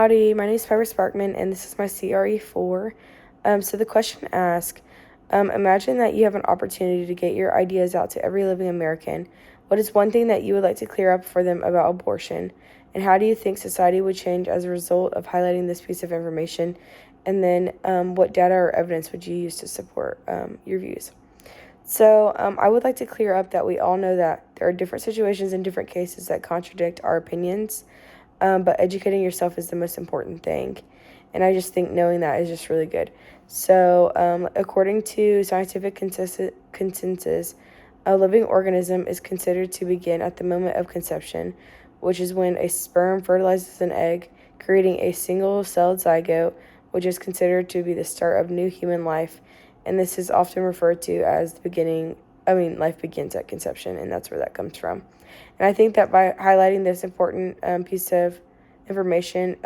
Howdy, my name is Piper Sparkman, and this is my CRE4. So the question asked, imagine that you have an opportunity to get your ideas out to every living American. What is one thing that you would like to clear up for them about abortion? And how do you think society would change as a result of highlighting this piece of information? And then what data or evidence would you use to support your views? So I would like to clear up that we all know that there are different situations and different cases that contradict our opinions. But educating yourself is the most important thing. And I just think knowing that is just really good. So, according to scientific consensus, a living organism is considered to begin at the moment of conception, which is when a sperm fertilizes an egg, creating a single-celled zygote, which is considered to be the start of new human life. And this is often referred to as the beginning. Life begins at conception, and that's where that comes from. And I think that by highlighting this important piece of information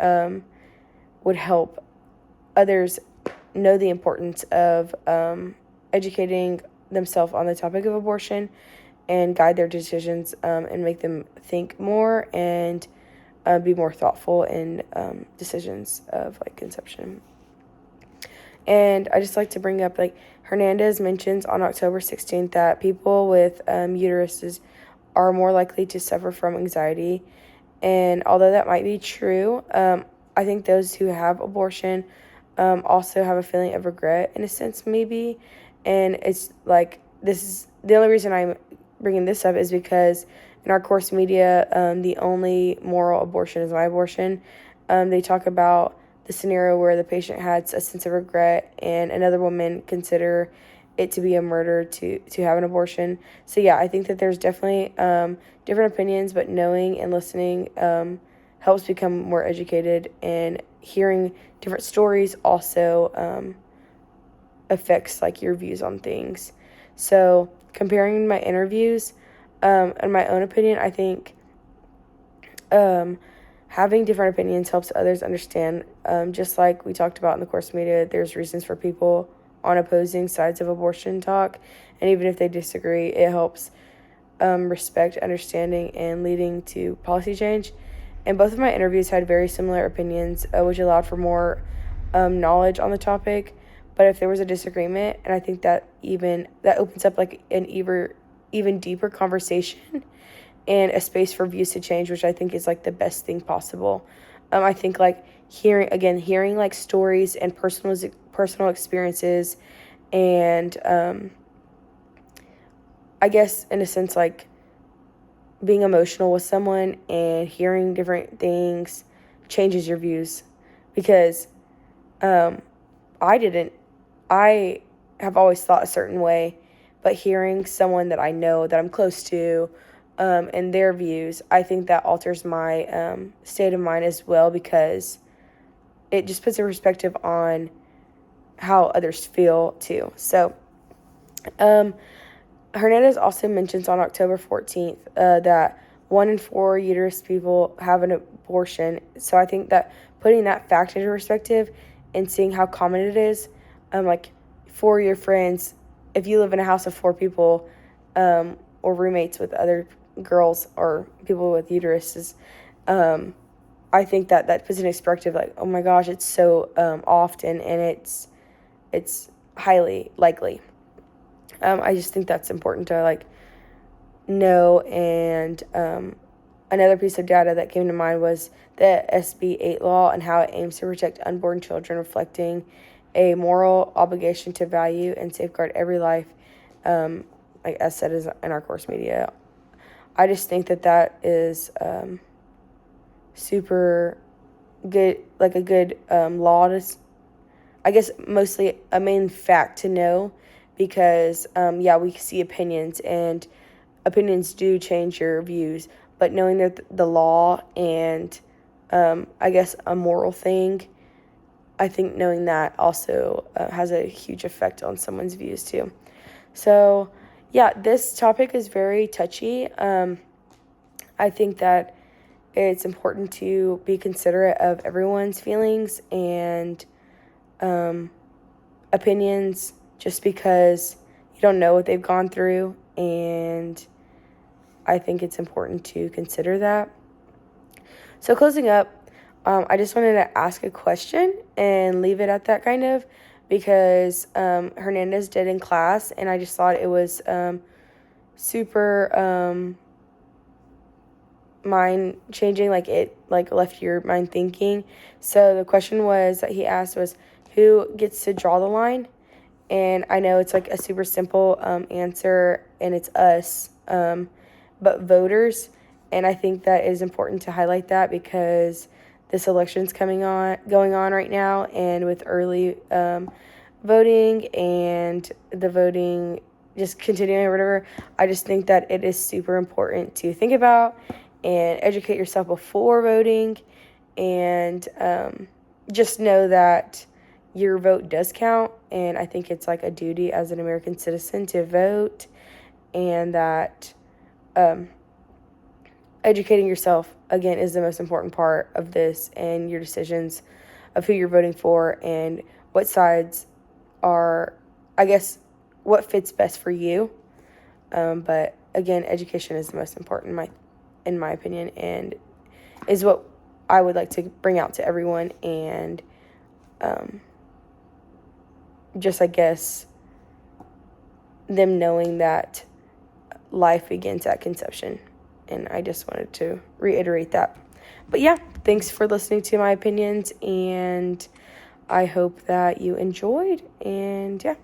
would help others know the importance of educating themselves on the topic of abortion and guide their decisions and make them think more and be more thoughtful in decisions of conception. And I just like to bring up Hernandez mentions on October 16th that people with uteruses are more likely to suffer from anxiety. And although that might be true, I think those who have abortion also have a feeling of regret in a sense, maybe. And it's this is the only reason I'm bringing this up is because in our course media, the only moral abortion is my abortion. They talk about the scenario where the patient had a sense of regret and another woman consider it to be a murder to have an abortion. So yeah, I think that there's definitely different opinions, but knowing and listening helps become more educated, and hearing different stories also affects your views on things. So comparing my interviews, in my own opinion, I think having different opinions helps others understand. Just like we talked about in the course media, there's reasons for people on opposing sides of abortion talk, and even if they disagree, it helps respect, understanding, and leading to policy change. And both of my interviews had very similar opinions, which allowed for more knowledge on the topic. But if there was a disagreement, and I think that opens up an even deeper conversation and a space for views to change, which I think is the best thing possible. I think hearing stories and personal experiences, and I guess in a sense being emotional with someone and hearing different things changes your views. Because I have always thought a certain way, but hearing someone that I know, that I'm close to, and their views, I think that alters my state of mind as well, because it just puts a perspective on how others feel too. So Hernandez also mentions on October 14th that 1 in 4 uterus people have an abortion. So I think that putting that fact into perspective and seeing how common it is, for your friends, if you live in a house of 4 people or roommates with other girls or people with uteruses, I think that puts in perspective, oh my gosh, it's so often, and it's highly likely. I just think that's important to know. And another piece of data that came to mind was the SB 8 law and how it aims to protect unborn children, reflecting a moral obligation to value and safeguard every life, as said in our course media. I just think that is super good, a good law to, I guess, mostly a main fact to know, because we see opinions, and opinions do change your views, but knowing that the law and I guess a moral thing, I think knowing that also has a huge effect on someone's views too. So yeah, this topic is very touchy. I think that it's important to be considerate of everyone's feelings and opinions, just because you don't know what they've gone through, and I think it's important to consider that. So closing up, I just wanted to ask a question and leave it at that kind of, because Hernandez did in class, and I just thought it was super mind changing, like it like left your mind thinking. So the question was that he asked was, who gets to draw the line? And I know it's like a super simple answer, and it's us, but voters. And I think that is important to highlight that, because this election's going on right now, and with early voting and the voting just continuing or whatever, I just think that it is super important to think about and educate yourself before voting, and just know that your vote does count. And I think it's like a duty as an American citizen to vote, and that educating yourself, again, is the most important part of this, and your decisions of who you're voting for and what sides are, I guess, what fits best for you. But again, education is the most important in my opinion, and is what I would like to bring out to everyone. And just, I guess, them knowing that life begins at conception. And I just wanted to reiterate that. But yeah, thanks for listening to my opinions, and I hope that you enjoyed. And yeah.